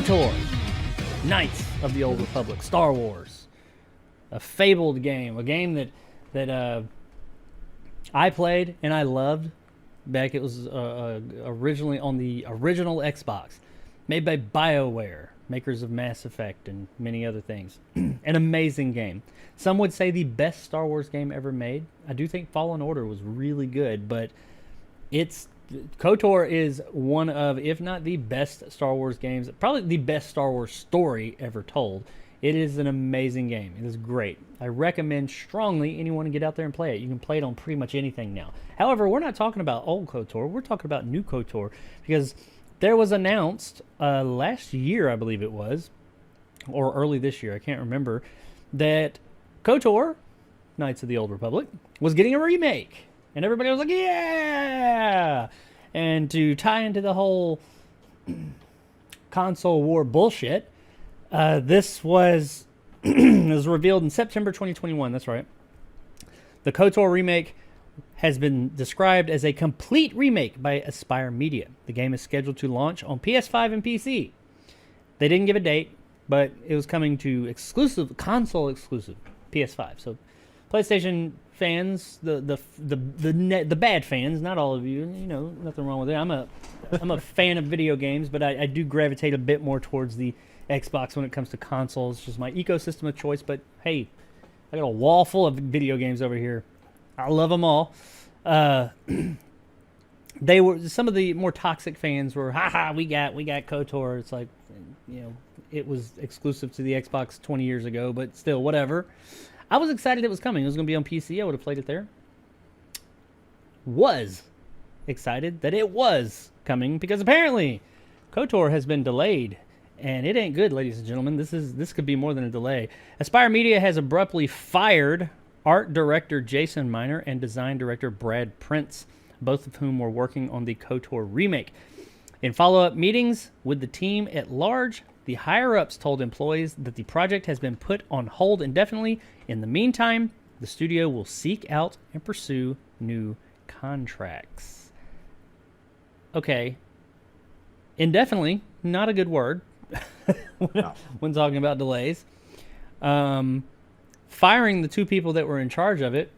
KOTOR, Knights of the Old Republic, Star Wars, a fabled game, a game that I played and I loved back. It was originally on the original Xbox, made by BioWare, makers of Mass Effect and many other things. An amazing game. Some would say the best Star Wars game ever made. I do think Fallen Order was really good, but KOTOR is one of, if not the best Star Wars games, probably the best Star Wars story ever told. It is an amazing game. It is great. I recommend strongly anyone to get out there and play it. You can play it on pretty much anything now. However, we're not talking about old KOTOR. We're talking about new KOTOR, because there was announced last year, I believe it was, or early this year, I can't remember, that KOTOR, Knights of the Old Republic, was getting a remake. And everybody was like, yeah! And to tie into the whole console war bullshit, this was, was revealed in September 2021. That's right. The KOTOR remake has been described as a complete remake by Aspyr Media. The game is scheduled to launch on PS5 and PC. They didn't give a date, but it was coming to console exclusive PS5. So PlayStation fans, the bad fans, not all of you, nothing wrong with it. I'm a fan of video games, but I do gravitate a bit more towards the Xbox when it comes to consoles. It's just my ecosystem of choice. But hey, I got a wall full of video games over here. I love them all. They were, some of the more toxic fans were, haha, we got KOTOR. It's like, it was exclusive to the Xbox 20 years ago, but still, whatever. I was excited it was coming. It was going to be on PC. I would have played it there. Was excited that it was coming, because apparently KOTOR has been delayed, and it ain't good, ladies and gentlemen. This could be more than a delay. Aspyr Media has abruptly fired art director Jason Miner and design director Brad Prince, both of whom were working on the KOTOR remake. In follow-up meetings with the team at large, the higher-ups told employees that the project has been put on hold indefinitely. In the meantime, the studio will seek out and pursue new contracts. Okay. Indefinitely, not a good word when talking about delays. Firing the two people that were in charge of it,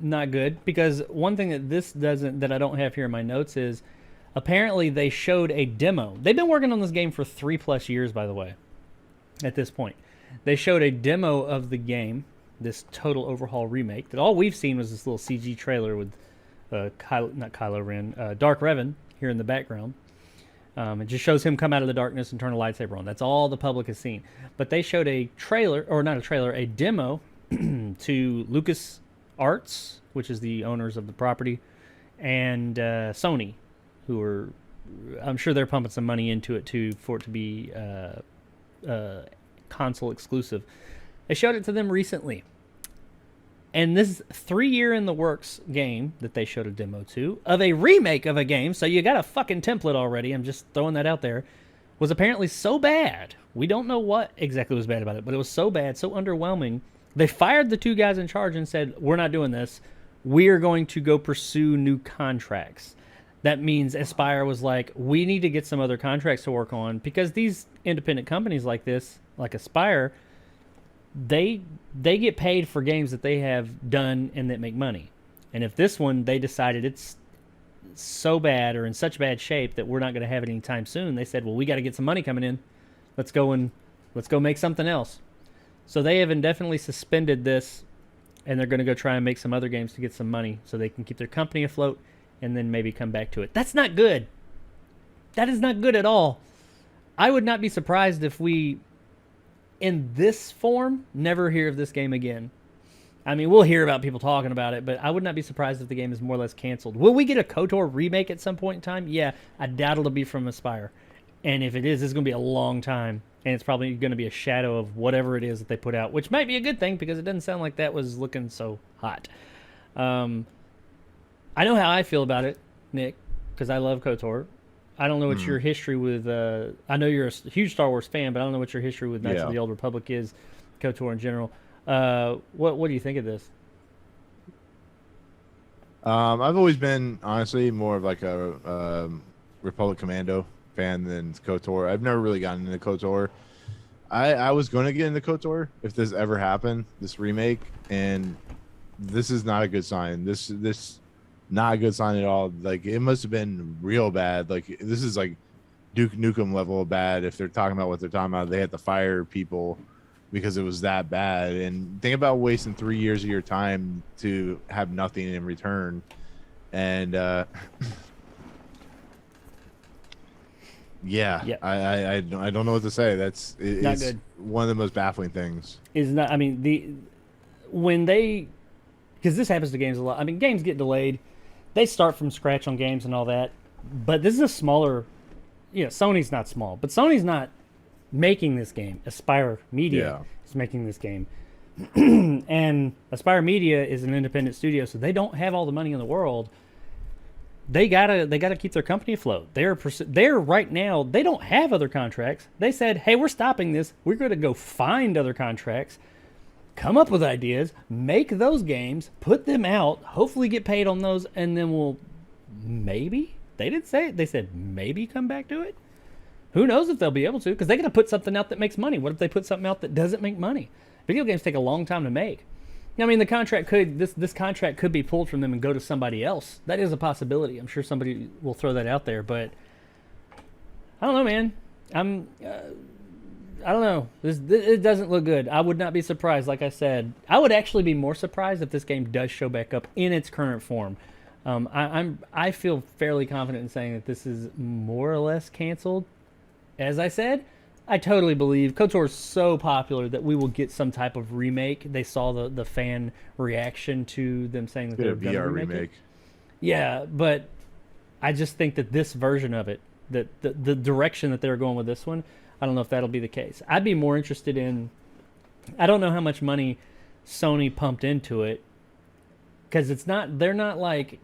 not good. Because one thing that I don't have here in my notes is, apparently they showed a demo. They've been working on this game for 3+ years, by the way, at this point. They showed a demo of the game, this total overhaul remake, that all we've seen was this little CG trailer with Dark Revan here in the background. It just shows him come out of the darkness and turn a lightsaber on. That's all the public has seen. But they showed a trailer, or not a trailer, a demo to Lucas Arts, which is the owners of the property, and Sony, who are, I'm sure they're pumping some money into it too for it to be console exclusive. They showed it to them recently. And this 3-year-in-the-works game that they showed a demo to, of a remake of a game, so you got a fucking template already, I'm just throwing that out there, was apparently so bad. We don't know what exactly was bad about it, but it was so bad, so underwhelming. They fired the two guys in charge and said, we're not doing this. We're going to go pursue new contracts. That means Aspyr was like, we need to get some other contracts to work on, because these independent companies like this, like Aspyr, they get paid for games that they have done and that make money. And if this one, they decided it's so bad or in such bad shape that we're not going to have it anytime soon, they said, well, we got to get some money coming in. Let's go make something else. So they have indefinitely suspended this, and they're going to go try and make some other games to get some money so they can keep their company afloat and then maybe come back to it. That's not good. That is not good at all. I would not be surprised if we, in this form, never hear of this game again. I mean, we'll hear about people talking about it, but I would not be surprised if the game is more or less canceled. Will we get a KOTOR remake at some point in time? Yeah, I doubt it'll be from Aspyr. And if it is, it's going to be a long time. And it's probably going to be a shadow of whatever it is that they put out, which might be a good thing because it doesn't sound like that was looking so hot. I know how I feel about it, Nick, because I love KOTOR. I don't know what your history with... I know you're a huge Star Wars fan, but I don't know what your history with Knights of the Old Republic is, KOTOR in general. What do you think of this? I've always been, honestly, more of like a Republic Commando fan than KOTOR. I've never really gotten into KOTOR. I was going to get into KOTOR if this ever happened, this remake, and this is not a good sign. This not a good sign at all. Like, it must have been real bad. Like, this is like Duke Nukem level of bad. If they're talking about what they're talking about, they had to fire people because it was that bad. And think about wasting 3 years of your time to have nothing in return. And yeah, Yep. I don't know what to say. Not it's good. one of the most baffling things. Is not. I mean, because this happens to games a lot. I mean, games get delayed. They start from scratch on games and all that. But this is a smaller. Sony's not small, but Sony's not making this game. Aspire Media is making this game, and Aspire Media is an independent studio, so they don't have all the money in the world. They gotta keep their company afloat. They're right now. They don't have other contracts. They said, "Hey, we're stopping this. We're going to go find other contracts, come up with ideas, make those games, put them out, hopefully get paid on those, and then we'll maybe." They didn't say it. They said maybe come back to it. Who knows if they'll be able to? Because they got to put something out that makes money. What if they put something out that doesn't make money? Video games take a long time to make. I mean, this contract could be pulled from them and go to somebody else. That is a possibility. I'm sure somebody will throw that out there, but I don't know, man. I don't know. It doesn't look good. I would not be surprised. Like I said, I would actually be more surprised if this game does show back up in its current form. I feel fairly confident in saying that this is more or less canceled. As I said, I totally believe KOTOR is so popular that we will get some type of remake. They saw the fan reaction to them saying that they were going to remake it. Yeah, but I just think that this version of it, that the direction that they're going with this one, I don't know if that'll be the case. I'd be more interested in. I don't know how much money Sony pumped into it, because they're not like.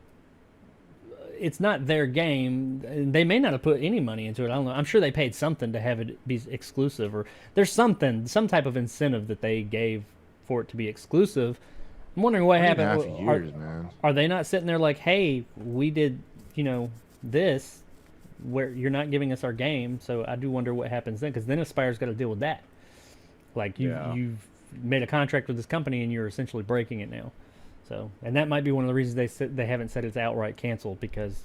It's not their game. They may not have put any money into it. I don't know. I'm sure they paid something to have it be exclusive, or there's some type of incentive that they gave for it to be exclusive. I'm wondering what happened. Are they not sitting there like, hey, we did, this, where you're not giving us our game? So I do wonder what happens then, because then Aspire's got to deal with that. Like you've made a contract with this company and you're essentially breaking it now. So, and that might be one of the reasons they haven't said it's outright canceled, because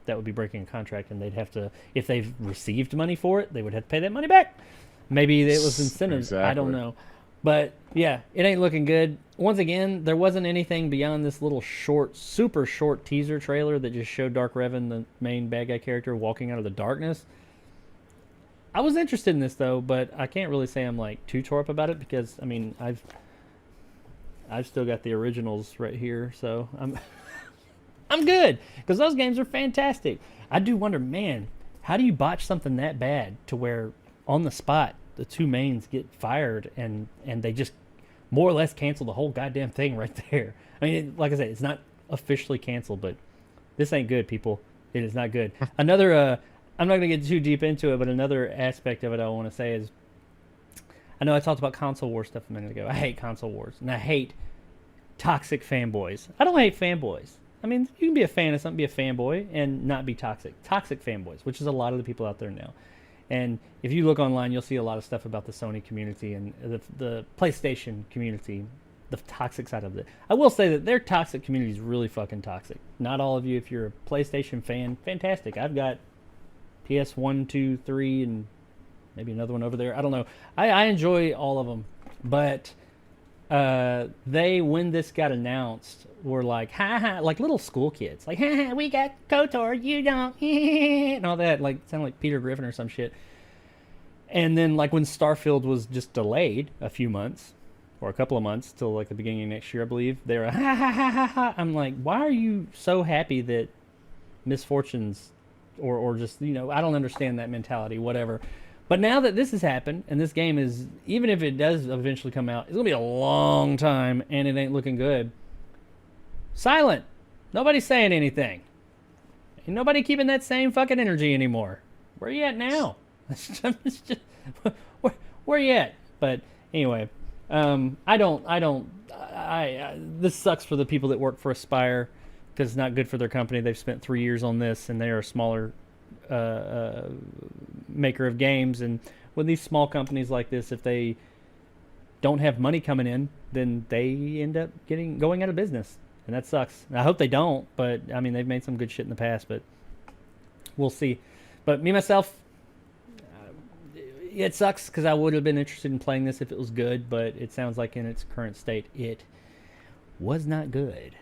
that would be breaking a contract, and they'd have to, if they've received money for it, they would have to pay that money back. Maybe it was incentives. Exactly. I don't know. But yeah, it ain't looking good. Once again, there wasn't anything beyond this little super short teaser trailer that just showed Dark Revan, the main bad guy character, walking out of the darkness. I was interested in this though, but I can't really say I'm like too tore up about it, because I mean I've still got the originals right here, so I'm good, because those games are fantastic. I do wonder, man, how do you botch something that bad to where on the spot the two mains get fired and they just more or less cancel the whole goddamn thing right there? I mean, like I said, it's not officially canceled, but this ain't good, people. It is not good. Another, I'm not going to get too deep into it, but another aspect of it I want to say is, I know I talked about console war stuff a minute ago. I hate console wars, and I hate toxic fanboys. I don't hate fanboys. I mean, you can be a fan of something, be a fanboy, and not be toxic. Toxic fanboys, which is a lot of the people out there now. And if you look online, you'll see a lot of stuff about the Sony community and the PlayStation community, the toxic side of it. I will say that their toxic community is really fucking toxic. Not all of you, if you're a PlayStation fan, fantastic. I've got PS1, 2, 3, and maybe another one over there. I don't know. I enjoy all of them. But when this got announced, were like, ha ha, like little school kids. Like, ha ha, we got KOTOR, you don't, and all that. Like, sounded like Peter Griffin or some shit. And then, like, when Starfield was just delayed a few months, or a couple of months, till like the beginning of next year, I believe, they were, ha ha ha ha ha. I'm like, why are you so happy that misfortunes, or just, I don't understand that mentality, whatever. But now that this has happened, and this game is, even if it does eventually come out, it's going to be a long time, and it ain't looking good. Silent. Nobody's saying anything. Ain't nobody keeping that same fucking energy anymore. Where you at now? Where you at? But anyway, this sucks for the people that work for Aspire, because it's not good for their company. They've spent 3 years on this, and they are a smaller maker of games, and when these small companies like this, if they don't have money coming in, then they end up going out of business, and that sucks. I hope they don't, but I mean they've made some good shit in the past, but we'll see. But me myself, it sucks because I would have been interested in playing this if it was good, but it sounds like in its current state it was not good.